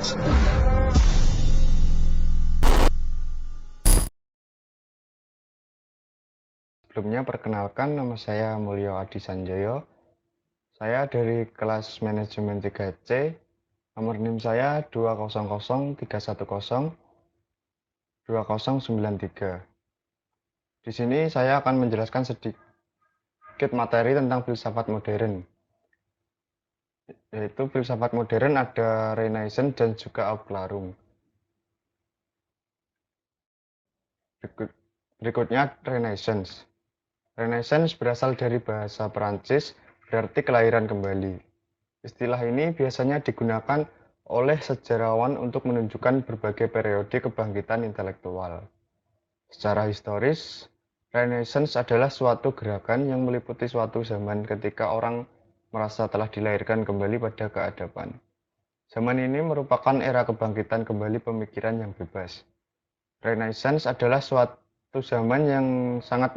Sebelumnya perkenalkan, nama saya Mulyo Adi Sanjoyo. Saya dari kelas manajemen 3C. Nomor NIM saya 20031020093. Di sini saya akan menjelaskan sedikit materi tentang filsafat modern. Yaitu filsafat modern ada Renaissance dan juga Aufklärung. Berikutnya Renaissance. Renaissance berasal dari bahasa Perancis, berarti kelahiran kembali. Istilah ini biasanya digunakan oleh sejarawan untuk menunjukkan berbagai periode kebangkitan intelektual. Secara historis, Renaissance adalah suatu gerakan yang meliputi suatu zaman ketika orang merasa telah dilahirkan kembali pada keadaban. Zaman ini merupakan era kebangkitan kembali pemikiran yang bebas. Renaissance adalah suatu zaman yang sangat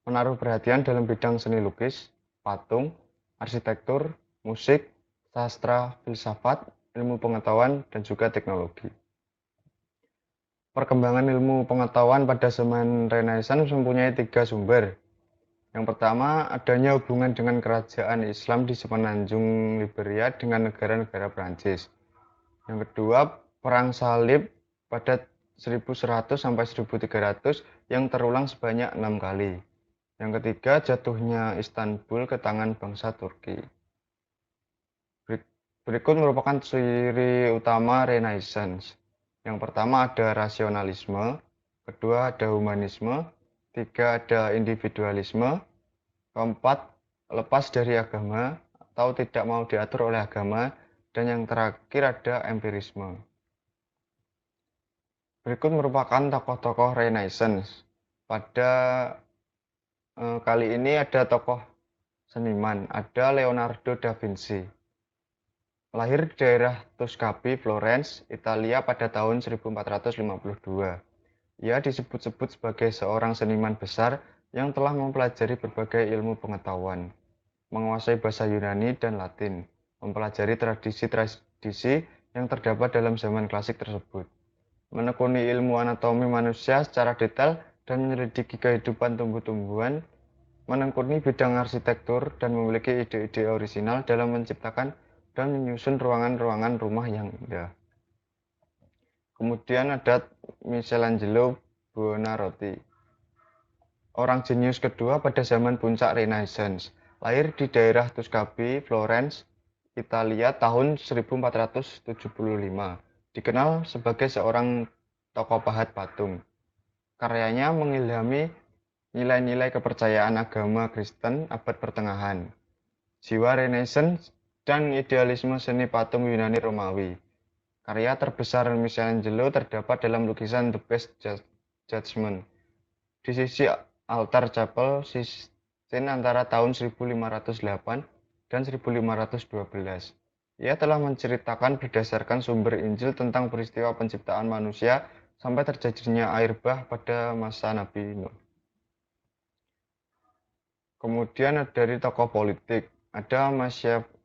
menaruh perhatian dalam bidang seni lukis, patung, arsitektur, musik, sastra, filsafat, ilmu pengetahuan, dan juga teknologi. Perkembangan ilmu pengetahuan pada zaman Renaissance mempunyai 3 sumber. Yang pertama, adanya hubungan dengan kerajaan Islam di semenanjung Liberia dengan negara-negara Prancis. Yang kedua, perang salib pada 1100 sampai 1300 yang terulang sebanyak 6 kali. Yang ketiga, jatuhnya Istanbul ke tangan bangsa Turki. Berikut merupakan ciri utama Renaissance. Yang pertama ada rasionalisme, kedua ada humanisme, tiga ada individualisme, keempat lepas dari agama atau tidak mau diatur oleh agama, dan yang terakhir ada empirisme. Berikut merupakan tokoh-tokoh Renaissance. Pada kali ini ada tokoh seniman, ada Leonardo da Vinci. Lahir di daerah Tuscany, Florence, Italia pada tahun 1452. Ia disebut-sebut sebagai seorang seniman besar yang telah mempelajari berbagai ilmu pengetahuan, menguasai bahasa Yunani dan Latin, mempelajari tradisi-tradisi yang terdapat dalam zaman klasik tersebut, menekuni ilmu anatomi manusia secara detail dan menyelidiki kehidupan tumbuh-tumbuhan, menekuni bidang arsitektur dan memiliki ide-ide orisinal dalam menciptakan dan menyusun ruangan-ruangan rumah yang indah. Kemudian ada Michelangelo Buonarroti, orang jenius kedua pada zaman puncak Renaissance. Lahir di daerah Tuscany, Florence, Italia tahun 1475. Dikenal sebagai seorang tokoh pahat patung. Karyanya mengilhami nilai-nilai kepercayaan agama Kristen abad pertengahan, jiwa Renaissance, dan idealisme seni patung Yunani Romawi. Karya terbesar Michelangelo terdapat dalam lukisan The Best Judgment di sisi altar chapel Sistine antara tahun 1508 dan 1512. Ia telah menceritakan berdasarkan sumber Injil tentang peristiwa penciptaan manusia sampai terjadinya air bah pada masa Nabi Nuh. Kemudian dari tokoh politik, ada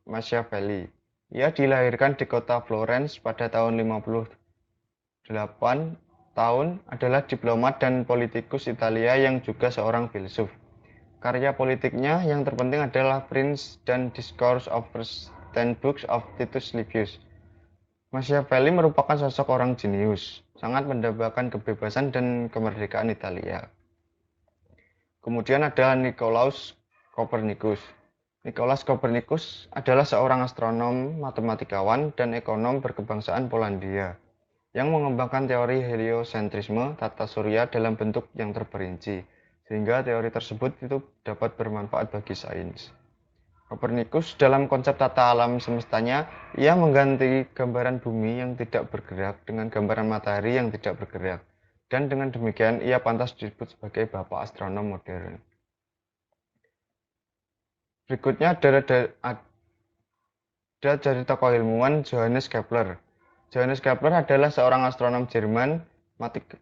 Machiavelli. Ia dilahirkan di kota Florence pada tahun 58 tahun, adalah diplomat dan politikus Italia yang juga seorang filsuf. Karya politiknya yang terpenting adalah Prince dan Discourse over 10 Books of Titus Livius. Machiavelli merupakan sosok orang jenius, sangat mendambakan kebebasan dan kemerdekaan Italia. Kemudian ada Nicolaus Copernicus. Nicolaus Copernicus adalah seorang astronom, matematikawan, dan ekonom berkebangsaan Polandia yang mengembangkan teori heliosentrisme tata surya dalam bentuk yang terperinci, sehingga teori tersebut itu dapat bermanfaat bagi sains. Copernicus dalam konsep tata alam semestanya, ia mengganti gambaran bumi yang tidak bergerak dengan gambaran matahari yang tidak bergerak, dan dengan demikian ia pantas disebut sebagai bapak astronom modern. Berikutnya ada dari tokoh ilmuwan Johannes Kepler. Johannes Kepler adalah seorang astronom Jerman,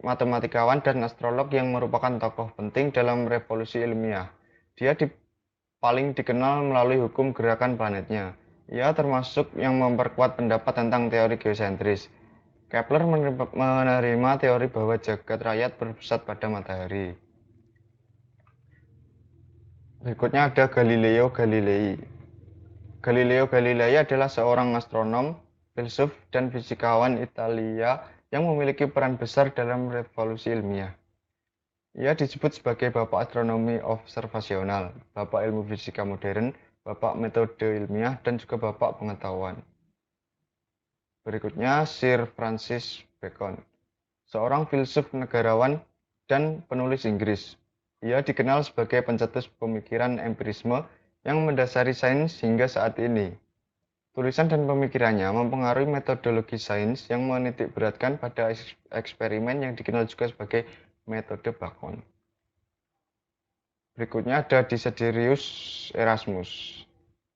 matematikawan, dan astrolog yang merupakan tokoh penting dalam revolusi ilmiah. Dia paling dikenal melalui hukum gerakan planetnya. Ia termasuk yang memperkuat pendapat tentang teori geosentris. Kepler menerima teori bahwa jagat raya berpusat pada matahari. Berikutnya ada Galileo Galilei. Galileo Galilei adalah seorang astronom, filsuf, dan fisikawan Italia yang memiliki peran besar dalam revolusi ilmiah. Ia disebut sebagai Bapak Astronomi Observasional, Bapak Ilmu Fisika Modern, Bapak Metode Ilmiah, dan juga Bapak Pengetahuan. Berikutnya Sir Francis Bacon, seorang filsuf negarawan dan penulis Inggris. Ia dikenal sebagai pencetus pemikiran empirisme yang mendasari sains hingga saat ini. Tulisan dan pemikirannya mempengaruhi metodologi sains yang menitikberatkan pada eksperimen yang dikenal juga sebagai metode Bacon. Berikutnya ada Desiderius Erasmus.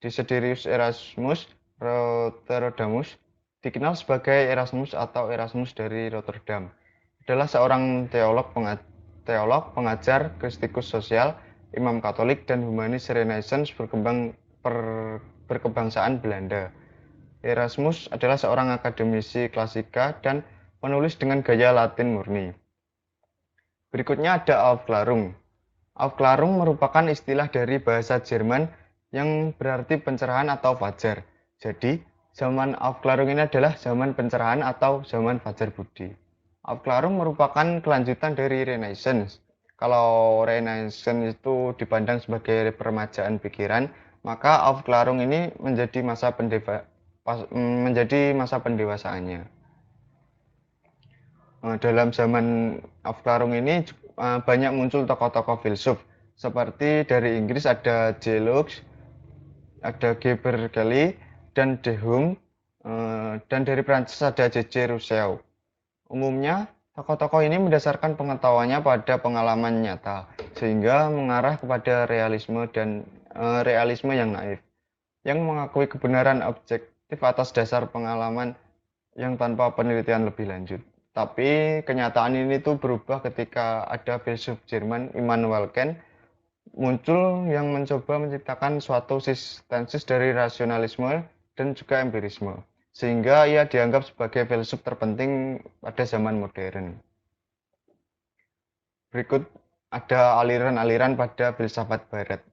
Desiderius Erasmus Rotterdamus, dikenal sebagai Erasmus atau Erasmus dari Rotterdam, adalah seorang teolog, pengajar, kritikus sosial, imam Katolik, dan humanis Renaissance berkebangsaan Belanda. Erasmus adalah seorang akademisi klasika dan penulis dengan gaya Latin murni. Berikutnya ada Aufklärung. Aufklärung merupakan istilah dari bahasa Jerman yang berarti pencerahan atau fajar. Jadi, zaman Aufklärung ini adalah zaman pencerahan atau zaman fajar budi. Aufklärung merupakan kelanjutan dari Renaissance. Kalau Renaissance itu dipandang sebagai peremajaan pikiran, maka Aufklärung ini menjadi masa pendewasaannya. Dalam zaman Aufklärung ini banyak muncul tokoh-tokoh filsuf seperti dari Inggris ada J. Locke, ada Geber Kelly dan De Hume, dan dari Prancis ada J.J. Rousseau. Umumnya tokoh-tokoh ini mendasarkan pengetahuannya pada pengalaman nyata sehingga mengarah kepada realisme yang naif yang mengakui kebenaran objektif atas dasar pengalaman yang tanpa penelitian lebih lanjut. Tapi kenyataan ini tuh berubah ketika ada filsuf Jerman Immanuel Kant muncul yang mencoba menciptakan suatu sintesis dari rasionalisme dan juga empirisme, sehingga ia dianggap sebagai filsuf terpenting pada zaman modern. Berikut ada aliran-aliran pada filsafat barat,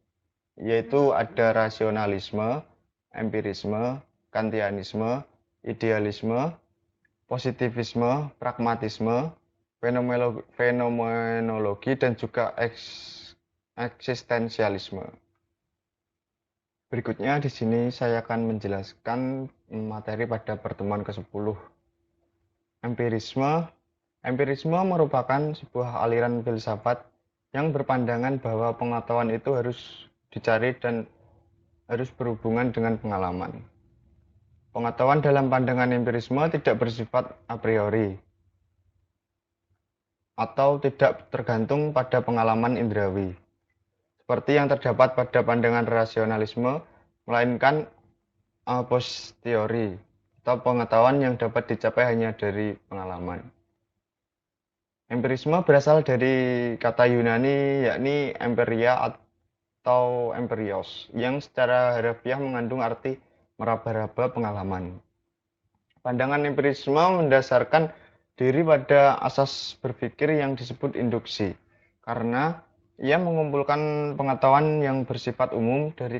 yaitu ada rasionalisme, empirisme, kantianisme, idealisme, positivisme, pragmatisme, fenomenologi, dan juga eksistensialisme. Berikutnya di sini saya akan menjelaskan materi pada pertemuan ke-10. Empirisme. Empirisme merupakan sebuah aliran filsafat yang berpandangan bahwa pengetahuan itu harus dicari dan harus berhubungan dengan pengalaman. Pengetahuan dalam pandangan empirisme tidak bersifat a priori atau tidak tergantung pada pengalaman indrawi, seperti yang terdapat pada pandangan rasionalisme, melainkan a posteriori atau pengetahuan yang dapat dicapai hanya dari pengalaman. Empirisme berasal dari kata Yunani yakni empiria atau empirios yang secara harafiah mengandung arti meraba-raba pengalaman. Pandangan empirisme mendasarkan diri pada asas berpikir yang disebut induksi, karena ia mengumpulkan pengetahuan yang bersifat umum dari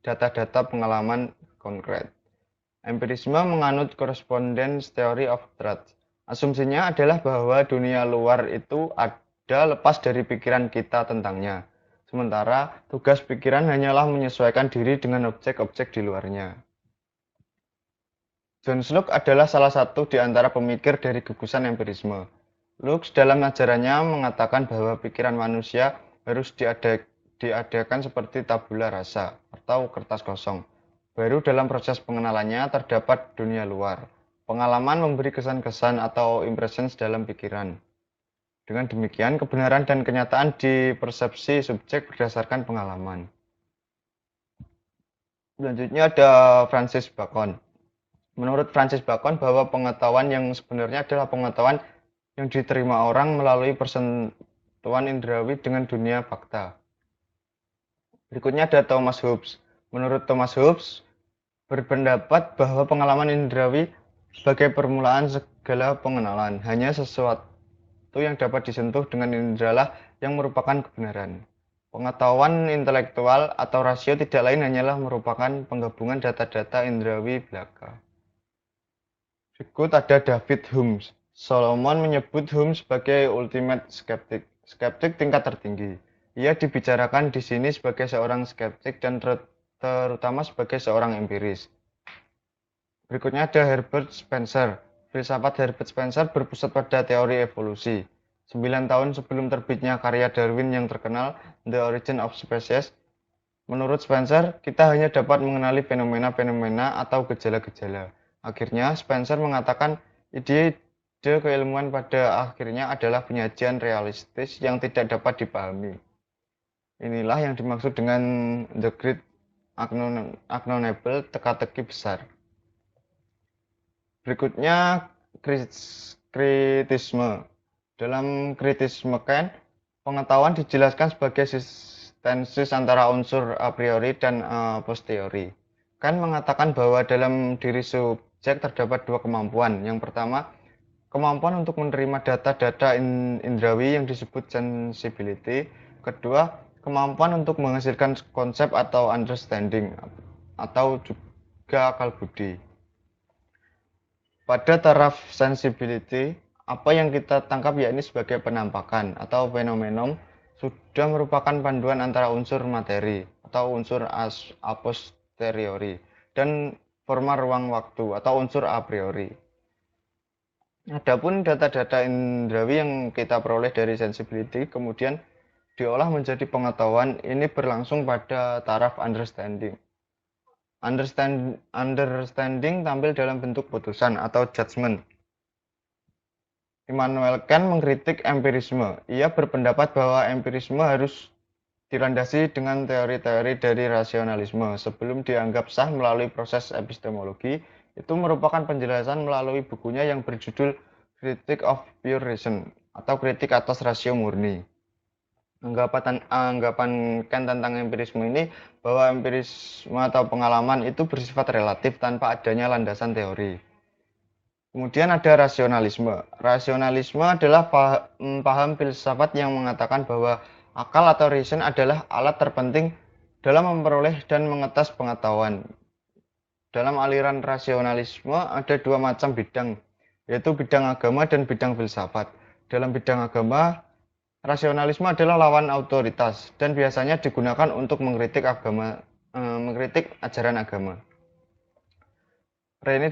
data-data pengalaman konkret. Empirisme menganut correspondence theory of truth. Asumsinya adalah bahwa dunia luar itu ada lepas dari pikiran kita tentangnya. Sementara tugas pikiran hanyalah menyesuaikan diri dengan objek-objek di luarnya. John Locke adalah salah satu di antara pemikir dari gugusan empirisme. Locke dalam ajarannya mengatakan bahwa pikiran manusia harus diadakan seperti tabula rasa atau kertas kosong. Baru dalam proses pengenalannya terdapat dunia luar. Pengalaman memberi kesan-kesan atau impressions dalam pikiran. Dengan demikian, kebenaran dan kenyataan dipersepsi subjek berdasarkan pengalaman. Selanjutnya ada Francis Bacon. Menurut Francis Bacon bahwa pengetahuan yang sebenarnya adalah pengetahuan yang diterima orang melalui persentuhan indrawi dengan dunia fakta. Berikutnya ada Thomas Hobbes. Menurut Thomas Hobbes, berpendapat bahwa pengalaman indrawi sebagai permulaan segala pengenalan, hanya sesuatu yang dapat disentuh dengan indralah yang merupakan kebenaran. Pengetahuan intelektual atau rasio tidak lain hanyalah merupakan penggabungan data-data indrawi belaka. Berikut ada David Hume. Solomon menyebut Hume sebagai ultimate skeptik, skeptik tingkat tertinggi. Ia dibicarakan di sini sebagai seorang skeptik dan terutama sebagai seorang empiris. Berikutnya ada Herbert Spencer. Filsafat Herbert Spencer berpusat pada teori evolusi. 9 tahun sebelum terbitnya karya Darwin yang terkenal, The Origin of Species, menurut Spencer, kita hanya dapat mengenali fenomena-fenomena atau gejala-gejala. Akhirnya, Spencer mengatakan ide keilmuan pada akhirnya adalah penyajian realistis yang tidak dapat dipahami. Inilah yang dimaksud dengan the great unknowable, teka-teki besar. Berikutnya, kritisme. Dalam kritisme Kant, pengetahuan dijelaskan sebagai sintesis antara unsur a priori dan a posteriori. Kant mengatakan bahwa dalam diri subjek terdapat dua kemampuan. Yang pertama, kemampuan untuk menerima data-data indrawi yang disebut sensibility. Kedua, kemampuan untuk menghasilkan konsep atau understanding atau juga akal budi. Pada taraf sensibility, apa yang kita tangkap yakni sebagai penampakan atau fenomenon sudah merupakan panduan antara unsur materi atau unsur a posteriori dan forma ruang waktu atau unsur a priori. Adapun data-data indrawi yang kita peroleh dari sensibility kemudian diolah menjadi pengetahuan, ini berlangsung pada taraf understanding. Understanding tampil dalam bentuk putusan atau judgment. Immanuel Kant mengkritik empirisme. Ia berpendapat bahwa empirisme harus dilandasi dengan teori-teori dari rasionalisme sebelum dianggap sah melalui proses epistemologi. Itu merupakan penjelasan melalui bukunya yang berjudul Critique of Pure Reason atau kritik atas rasio murni. Anggapan Kant tentang empirisme ini bahwa empirisme atau pengalaman itu bersifat relatif tanpa adanya landasan teori. Kemudian ada rasionalisme. Rasionalisme adalah paham filsafat yang mengatakan bahwa akal atau reason adalah alat terpenting dalam memperoleh dan mengetes pengetahuan. Dalam aliran rasionalisme ada dua macam bidang, yaitu bidang agama dan bidang filsafat. Dalam bidang agama, rasionalisme adalah lawan otoritas dan biasanya digunakan untuk mengkritik ajaran agama. René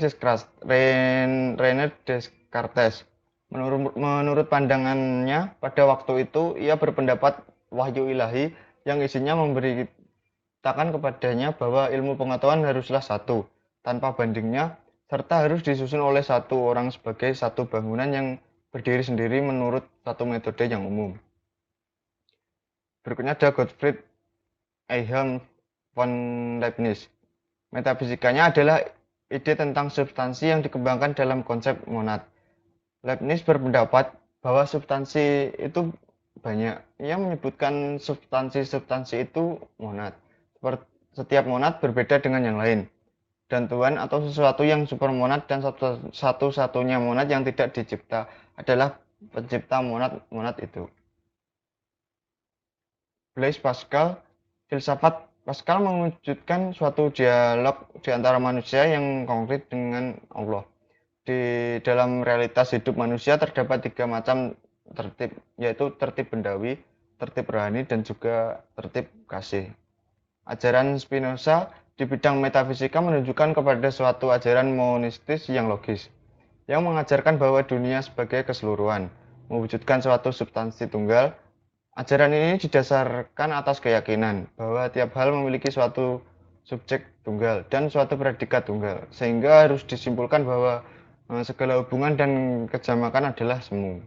Descartes. Menurut pandangannya, pada waktu itu ia berpendapat wahyu ilahi yang isinya memberitakan kepadanya bahwa ilmu pengetahuan haruslah satu, tanpa bandingnya, serta harus disusun oleh satu orang sebagai satu bangunan yang berdiri sendiri menurut satu metode yang umum. Berikutnya ada Gottfried Wilhelm von Leibniz. Metafisikanya adalah ide tentang substansi yang dikembangkan dalam konsep monad. Leibniz berpendapat bahwa substansi itu banyak. Ia menyebutkan substansi-substansi itu monad. Setiap monad berbeda dengan yang lain. Dan Tuhan atau sesuatu yang supermonad dan satu-satunya monad yang tidak dicipta adalah pencipta monad itu. Blaise Pascal, filsafat Pascal mewujudkan suatu dialog di antara manusia yang konkret dengan Allah. Di dalam realitas hidup manusia terdapat tiga macam tertib, yaitu tertib bendawi, tertib rohani, dan juga tertib kasih. Ajaran Spinoza di bidang metafisika menunjukkan kepada suatu ajaran monistis yang logis, yang mengajarkan bahwa dunia sebagai keseluruhan, mewujudkan suatu substansi tunggal. Ajaran ini didasarkan atas keyakinan bahwa tiap hal memiliki suatu subjek tunggal dan suatu predikat tunggal, sehingga harus disimpulkan bahwa segala hubungan dan kejamakan adalah semu.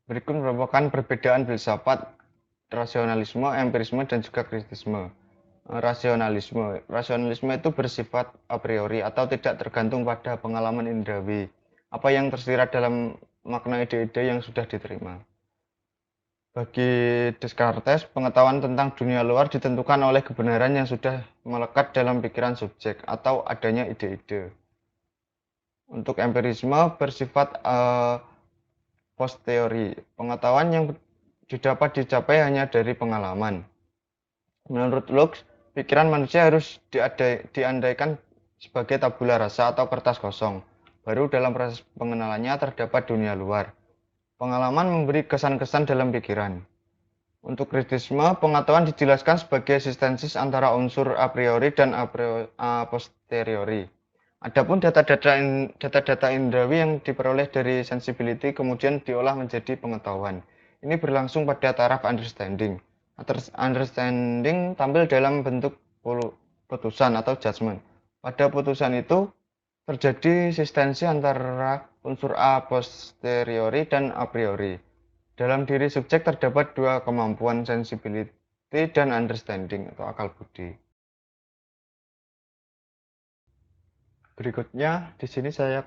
Berikut merupakan perbedaan filsafat rasionalisme, empirisme, dan juga kritisisme. Rasionalisme itu bersifat a priori atau tidak tergantung pada pengalaman indrawi, apa yang tersirat dalam makna ide-ide yang sudah diterima. Bagi Descartes, pengetahuan tentang dunia luar ditentukan oleh kebenaran yang sudah melekat dalam pikiran subjek atau adanya ide-ide. Untuk empirisme bersifat posteriori, pengetahuan yang didapat dicapai hanya dari pengalaman. Menurut Locke, pikiran manusia harus diandaikan sebagai tabula rasa atau kertas kosong. Baru dalam proses pengenalannya terdapat dunia luar. Pengalaman memberi kesan-kesan dalam pikiran. Untuk kritisme, pengetahuan dijelaskan sebagai eksistensis antara unsur a priori dan a posteriori. Adapun data-data indrawi yang diperoleh dari sensibility kemudian diolah menjadi pengetahuan. Ini berlangsung pada taraf understanding. Understanding tampil dalam bentuk putusan atau judgment. Pada putusan itu terjadi eksistensi antara unsur a posteriori dan a priori. Dalam diri subjek terdapat dua kemampuan, sensibility dan understanding atau akal budi. Berikutnya, di sini saya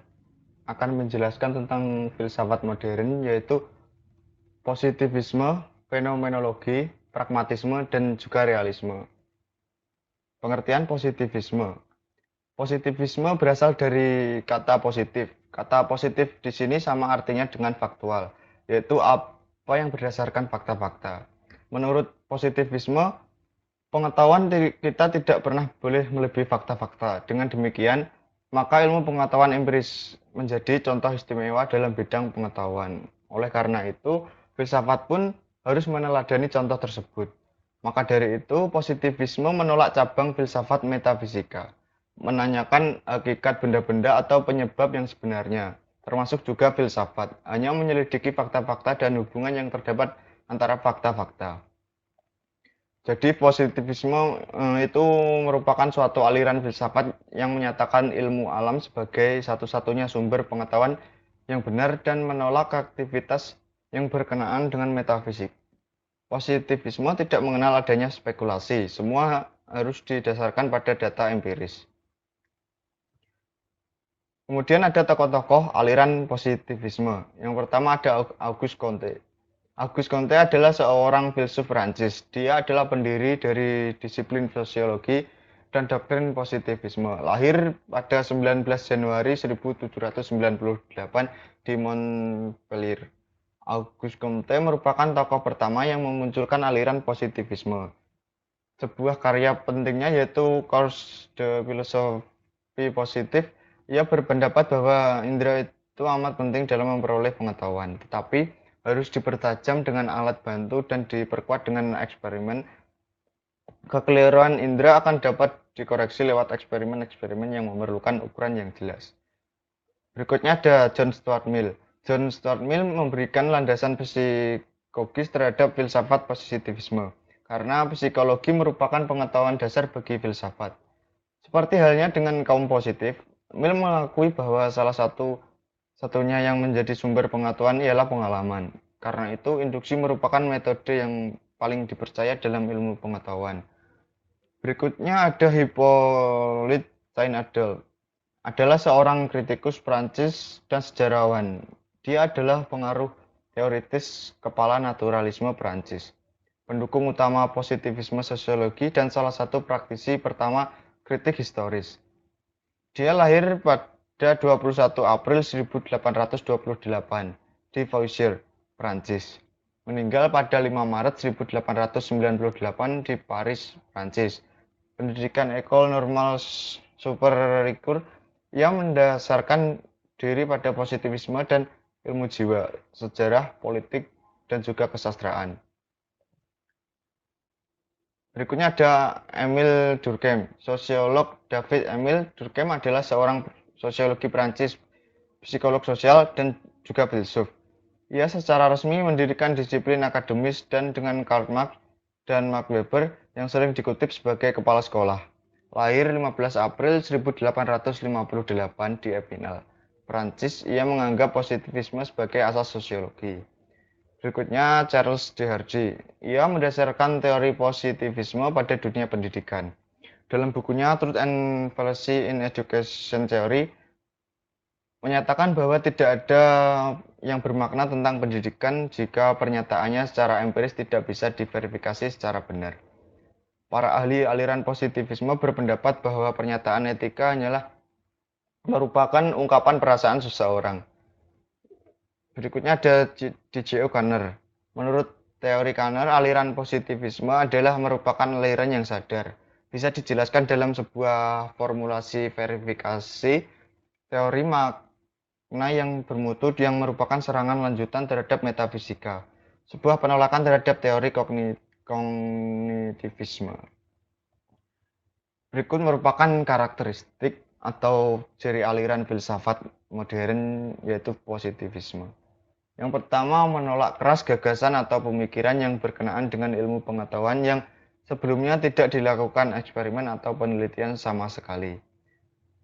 akan menjelaskan tentang filsafat modern, yaitu positivisme, fenomenologi, pragmatisme, dan juga realisme. Pengertian positivisme. Positivisme berasal dari kata positif. Kata positif di sini sama artinya dengan faktual, yaitu apa yang berdasarkan fakta-fakta. Menurut positivisme, pengetahuan kita tidak pernah boleh melebihi fakta-fakta. Dengan demikian, maka ilmu pengetahuan empiris menjadi contoh istimewa dalam bidang pengetahuan. Oleh karena itu, filsafat pun harus meneladani contoh tersebut. Maka dari itu, positivisme menolak cabang filsafat metafisika, menanyakan hakikat benda-benda atau penyebab yang sebenarnya, termasuk juga filsafat, hanya menyelidiki fakta-fakta dan hubungan yang terdapat antara fakta-fakta. Jadi positivisme itu merupakan suatu aliran filsafat yang menyatakan ilmu alam sebagai satu-satunya sumber pengetahuan yang benar dan menolak aktivitas yang berkenaan dengan metafisik. Positivisme tidak mengenal adanya spekulasi, semua harus didasarkan pada data empiris. Kemudian ada tokoh-tokoh aliran positivisme. Yang pertama ada Auguste Comte. Auguste Comte adalah seorang filsuf Prancis. Dia adalah pendiri dari disiplin sosiologi dan doktrin positivisme. Lahir pada 19 Januari 1798 di Montpellier. Auguste Comte merupakan tokoh pertama yang memunculkan aliran positivisme. Sebuah karya pentingnya yaitu Cours de Philosophie Positive. Ia berpendapat bahwa indera itu amat penting dalam memperoleh pengetahuan, tetapi harus dipertajam dengan alat bantu dan diperkuat dengan eksperimen. Kekeliruan indera akan dapat dikoreksi lewat eksperimen-eksperimen yang memerlukan ukuran yang jelas. Berikutnya ada John Stuart Mill. John Stuart Mill memberikan landasan psikologis terhadap filsafat positivisme, karena psikologi merupakan pengetahuan dasar bagi filsafat. Seperti halnya dengan kaum positif, Mill mengakui bahwa salah satunya yang menjadi sumber pengetahuan ialah pengalaman. Karena itu, induksi merupakan metode yang paling dipercaya dalam ilmu pengetahuan. Berikutnya ada Hippolyte Tainadel. Adalah seorang kritikus Prancis dan sejarawan. Dia adalah pengaruh teoritis kepala naturalisme Prancis, pendukung utama positivisme sosiologi dan salah satu praktisi pertama kritik historis. Dia lahir pada 21 April 1828 di Fauquier, Prancis. Meninggal pada 5 Maret 1898 di Paris, Prancis. Pendidikan École Normale Supérieure, ia mendasarkan diri pada positivisme dan ilmu jiwa, sejarah, politik, dan juga kesastraan. Berikutnya ada Émile Durkheim. Sosiolog David Émile Durkheim adalah seorang sosiologi Prancis, psikolog sosial, dan juga filsuf. Ia secara resmi mendirikan disiplin akademis dan dengan Karl Marx dan Max Weber yang sering dikutip sebagai kepala sekolah. Lahir 15 April 1858 di Epinal, Prancis. Ia menganggap positivisme sebagai asas sosiologi. Berikutnya Charles de Hardy. Ia mendasarkan teori positivisme pada dunia pendidikan. Dalam bukunya Truth and Fallacy in Education Theory, menyatakan bahwa tidak ada yang bermakna tentang pendidikan jika pernyataannya secara empiris tidak bisa diverifikasi secara benar. Para ahli aliran positivisme berpendapat bahwa pernyataan etika hanyalah merupakan ungkapan perasaan seseorang. Berikutnya ada D.J. O'Connor. Menurut teori Kanner, aliran positivisme adalah merupakan aliran yang sadar. Bisa dijelaskan dalam sebuah formulasi verifikasi teori makna yang bermutu yang merupakan serangan lanjutan terhadap metafisika. Sebuah penolakan terhadap teori kognitivisme. Berikut merupakan karakteristik atau ciri aliran filsafat modern yaitu positivisme. Yang pertama, menolak keras gagasan atau pemikiran yang berkenaan dengan ilmu pengetahuan yang sebelumnya tidak dilakukan eksperimen atau penelitian sama sekali.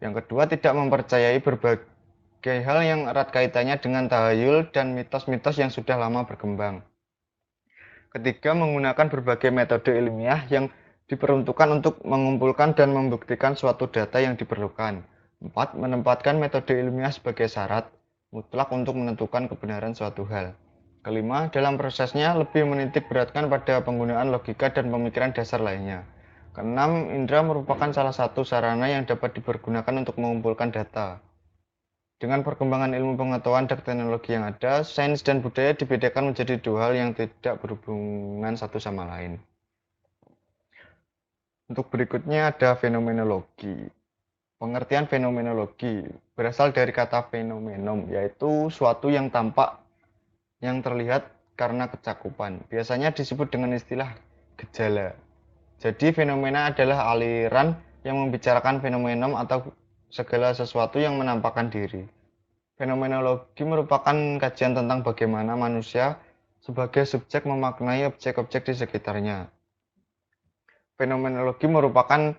Yang kedua, tidak mempercayai berbagai hal yang erat kaitannya dengan tahayul dan mitos-mitos yang sudah lama berkembang. Ketiga, menggunakan berbagai metode ilmiah yang diperuntukkan untuk mengumpulkan dan membuktikan suatu data yang diperlukan. Empat, menempatkan metode ilmiah sebagai syarat mutlak untuk menentukan kebenaran suatu hal. Kelima, dalam prosesnya lebih menitik beratkan pada penggunaan logika dan pemikiran dasar lainnya. Keenam, indera merupakan salah satu sarana yang dapat dipergunakan untuk mengumpulkan data. Dengan perkembangan ilmu pengetahuan dan teknologi yang ada, sains dan budaya dibedakan menjadi dua hal yang tidak berhubungan satu sama lain. Untuk berikutnya ada fenomenologi. Pengertian fenomenologi berasal dari kata fenomenon, yaitu suatu yang tampak, yang terlihat karena kecakupan. Biasanya disebut dengan istilah gejala. Jadi fenomena adalah aliran yang membicarakan fenomenon atau segala sesuatu yang menampakkan diri. Fenomenologi merupakan kajian tentang bagaimana manusia sebagai subjek memaknai objek-objek di sekitarnya. Fenomenologi merupakan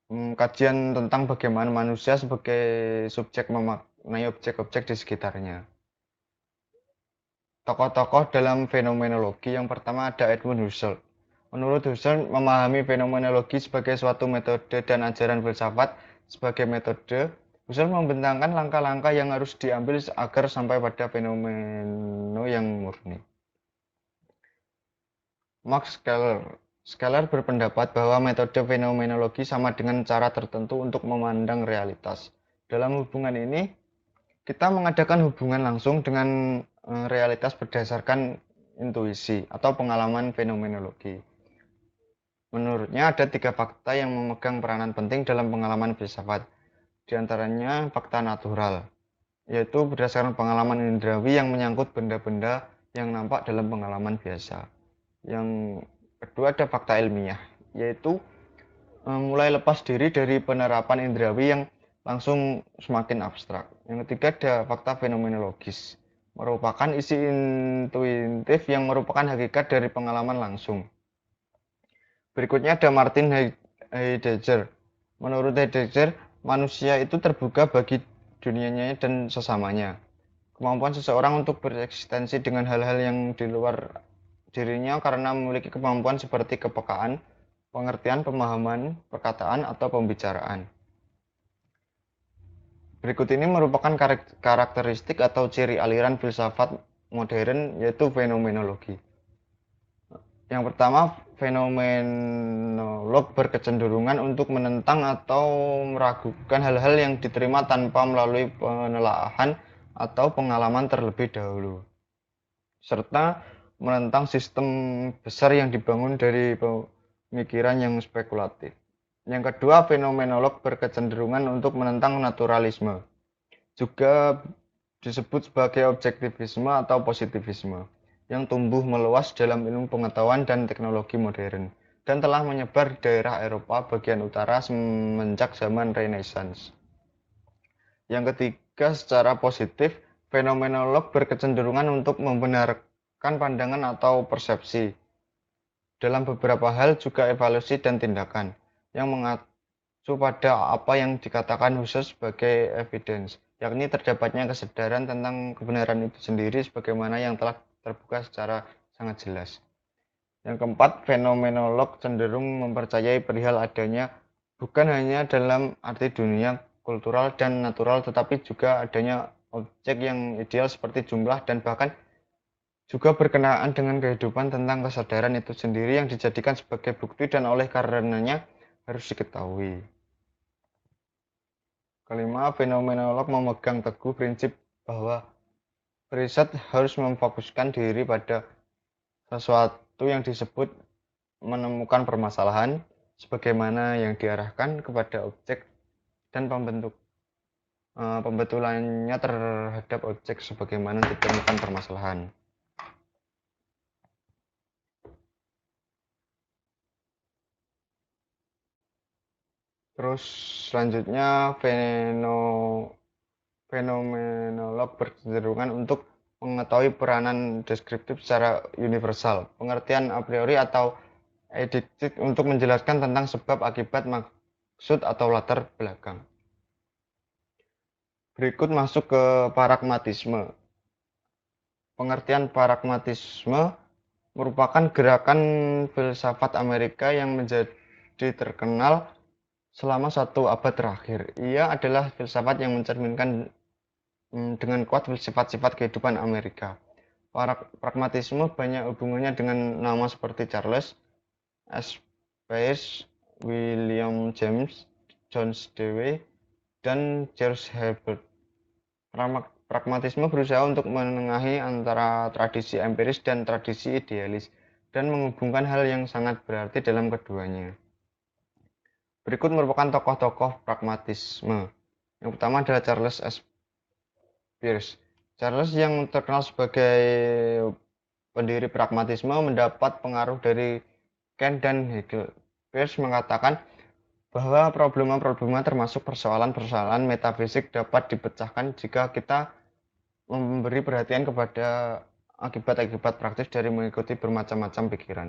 kajian tentang bagaimana manusia sebagai subjek memaknai objek-objek di sekitarnya. Tokoh-tokoh dalam fenomenologi yang pertama ada Edmund Husserl. Menurut Husserl, memahami fenomenologi sebagai suatu metode dan ajaran filsafat sebagai metode, Husserl membentangkan langkah-langkah yang harus diambil agar sampai pada fenomeno yang murni. Max Scheler berpendapat bahwa metode fenomenologi sama dengan cara tertentu untuk memandang realitas. Dalam hubungan ini, kita mengadakan hubungan langsung dengan realitas berdasarkan intuisi atau pengalaman fenomenologi. Menurutnya ada 3 fakta yang memegang peranan penting dalam pengalaman filsafat. Di antaranya fakta natural, yaitu berdasarkan pengalaman indrawi yang menyangkut benda-benda yang nampak dalam pengalaman biasa. Yang kedua ada fakta ilmiah, yaitu mulai lepas diri dari penerapan indrawi yang langsung semakin abstrak. Yang ketiga ada fakta fenomenologis, merupakan isi intuitif yang merupakan hakikat dari pengalaman langsung. Berikutnya ada Martin Heidegger. Menurut Heidegger, manusia itu terbuka bagi dunianya dan sesamanya. Kemampuan seseorang untuk bereksistensi dengan hal-hal yang di luar dirinya karena memiliki kemampuan seperti kepekaan, pengertian, pemahaman, perkataan, atau pembicaraan. Berikut ini merupakan karakteristik atau ciri aliran filsafat modern, yaitu fenomenologi. Yang pertama, fenomenolog berkecenderungan untuk menentang atau meragukan hal-hal yang diterima tanpa melalui penelaahan atau pengalaman terlebih dahulu, serta menentang sistem besar yang dibangun dari pemikiran yang spekulatif. Yang kedua, fenomenolog berkecenderungan untuk menentang naturalisme, juga disebut sebagai objektivisme atau positivisme, yang tumbuh meluas dalam ilmu pengetahuan dan teknologi modern, dan telah menyebar di daerah Eropa bagian utara semenjak zaman Renaissance. Yang ketiga, secara positif, fenomenolog berkecenderungan untuk membenarkan pandangan atau persepsi. Dalam beberapa hal juga evaluasi dan tindakan, yang mengacu pada apa yang dikatakan Husserl sebagai evidence, yakni terdapatnya kesadaran tentang kebenaran itu sendiri sebagaimana yang telah terbuka secara sangat jelas. Yang keempat, fenomenolog cenderung mempercayai perihal adanya bukan hanya dalam arti dunia kultural dan natural, tetapi juga adanya objek yang ideal seperti jumlah dan bahkan juga berkenaan dengan kehidupan tentang kesadaran itu sendiri yang dijadikan sebagai bukti dan oleh karenanya harus diketahui. Kelima, fenomenolog memegang teguh prinsip bahwa riset harus memfokuskan diri pada sesuatu yang disebut menemukan permasalahan sebagaimana yang diarahkan kepada objek dan pembetulannya terhadap objek sebagaimana ditemukan permasalahan. Terus selanjutnya fenomenolog berkecenderungan untuk mengetahui peranan deskriptif secara universal, pengertian a priori atau eidiktik untuk menjelaskan tentang sebab akibat maksud atau latar belakang. Berikut masuk ke pragmatisme. Pengertian pragmatisme merupakan gerakan filsafat Amerika yang menjadi terkenal selama 1 abad terakhir. Ia adalah filsafat yang mencerminkan dengan kuat sifat-sifat kehidupan Amerika. Pragmatisme banyak hubungannya dengan nama seperti Charles S. Peirce, William James, John Dewey, dan George Herbert. Pragmatisme berusaha untuk menengahi antara tradisi empiris dan tradisi idealis dan menghubungkan hal yang sangat berarti dalam keduanya. Berikut merupakan tokoh-tokoh pragmatisme. Yang pertama adalah Charles S. Peirce. Charles yang terkenal sebagai pendiri pragmatisme mendapat pengaruh dari Kant dan Hegel. Peirce mengatakan bahwa problema-problema termasuk persoalan-persoalan metafisik dapat dipecahkan jika kita memberi perhatian kepada akibat-akibat praktis dari mengikuti bermacam-macam pikiran.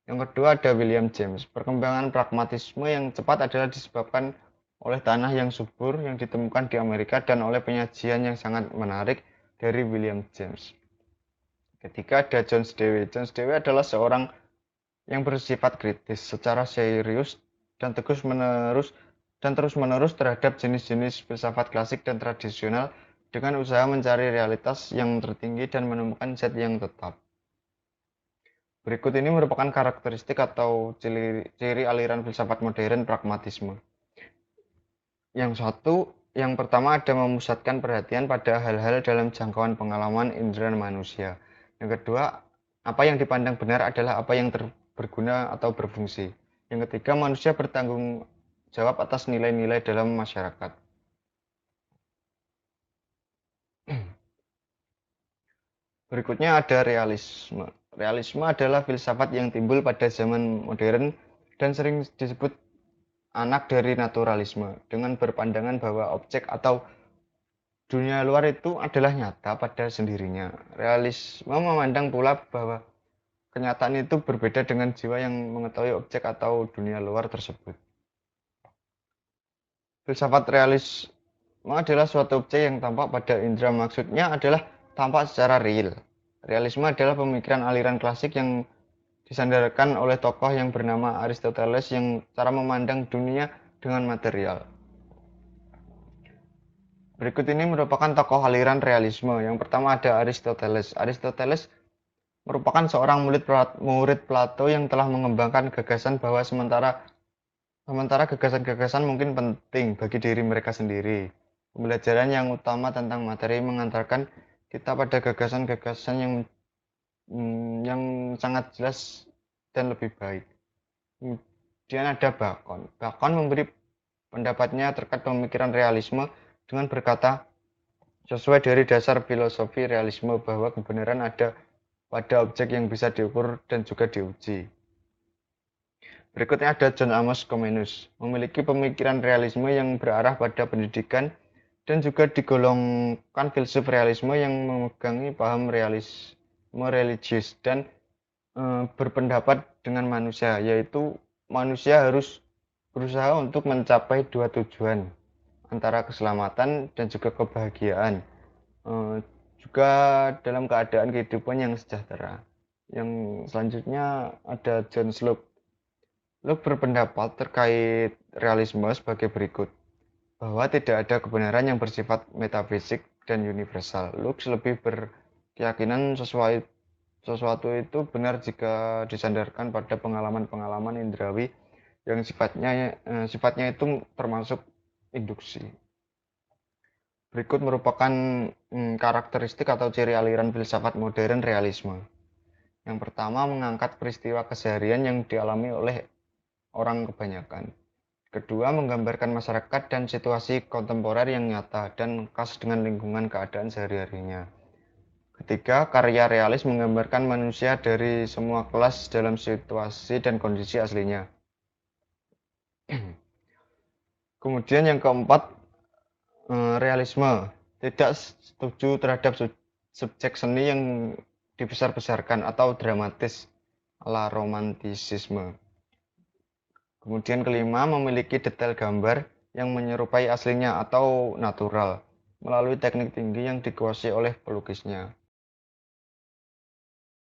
Yang kedua ada William James. Perkembangan pragmatisme yang cepat adalah disebabkan oleh tanah yang subur yang ditemukan di Amerika dan oleh penyajian yang sangat menarik dari William James. Ketiga ada John Dewey. John Dewey adalah seorang yang bersifat kritis secara serius dan terus-menerus terhadap jenis-jenis filsafat klasik dan tradisional dengan usaha mencari realitas yang tertinggi dan menemukan zat yang tetap. Berikut ini merupakan karakteristik atau ciri aliran filsafat modern pragmatisme. Yang pertama ada memusatkan perhatian pada hal-hal dalam jangkauan pengalaman indera manusia. Yang kedua, apa yang dipandang benar adalah apa yang berguna atau berfungsi. Yang ketiga, manusia bertanggung jawab atas nilai-nilai dalam masyarakat. Berikutnya ada realisme. Realisme adalah filsafat yang timbul pada zaman modern dan sering disebut anak dari naturalisme, dengan berpandangan bahwa objek atau dunia luar itu adalah nyata pada sendirinya. Realisme memandang pula bahwa kenyataan itu berbeda dengan jiwa yang mengetahui objek atau dunia luar tersebut. Filsafat realisme adalah suatu objek yang tampak pada indera, maksudnya adalah tampak secara real. Realisme adalah pemikiran aliran klasik yang disandarkan oleh tokoh yang bernama Aristoteles yang cara memandang dunia dengan material. Berikut ini merupakan tokoh aliran realisme. Yang pertama ada Aristoteles. Aristoteles merupakan seorang murid Plato yang telah mengembangkan gagasan bahwa sementara gagasan-gagasan mungkin penting bagi diri mereka sendiri. Pembelajaran yang utama tentang materi mengantarkan kita pada gagasan-gagasan yang sangat jelas dan lebih baik. Kemudian ada Bacon. Bacon memberi pendapatnya terkait pemikiran realisme dengan berkata, sesuai dari dasar filosofi realisme bahwa kebenaran ada pada objek yang bisa diukur dan juga diuji. Berikutnya ada John Amos Comenius, memiliki pemikiran realisme yang berarah pada pendidikan dan juga digolongkan filsuf realisme yang memegangi paham realisme religius dan berpendapat dengan manusia, yaitu manusia harus berusaha untuk mencapai dua tujuan, antara keselamatan dan juga kebahagiaan, juga dalam keadaan kehidupan yang sejahtera. Yang selanjutnya ada John Locke. Locke berpendapat terkait realisme sebagai berikut, bahwa tidak ada kebenaran yang bersifat metafisik dan universal. Lux lebih berkeyakinan sesuatu itu benar jika disandarkan pada pengalaman-pengalaman indrawi yang sifatnya itu termasuk induksi. Berikut merupakan karakteristik atau ciri aliran filsafat modern realisme. Yang pertama, mengangkat peristiwa keseharian yang dialami oleh orang kebanyakan. Kedua, menggambarkan masyarakat dan situasi kontemporer yang nyata dan khas dengan lingkungan keadaan sehari-harinya. Ketiga, karya realis menggambarkan manusia dari semua kelas dalam situasi dan kondisi aslinya. Kemudian yang keempat, realisme. Tidak setuju terhadap subjek seni yang dibesar-besarkan atau dramatis ala romantisisme. Kemudian kelima, memiliki detail gambar yang menyerupai aslinya atau natural melalui teknik tinggi yang dikuasai oleh pelukisnya.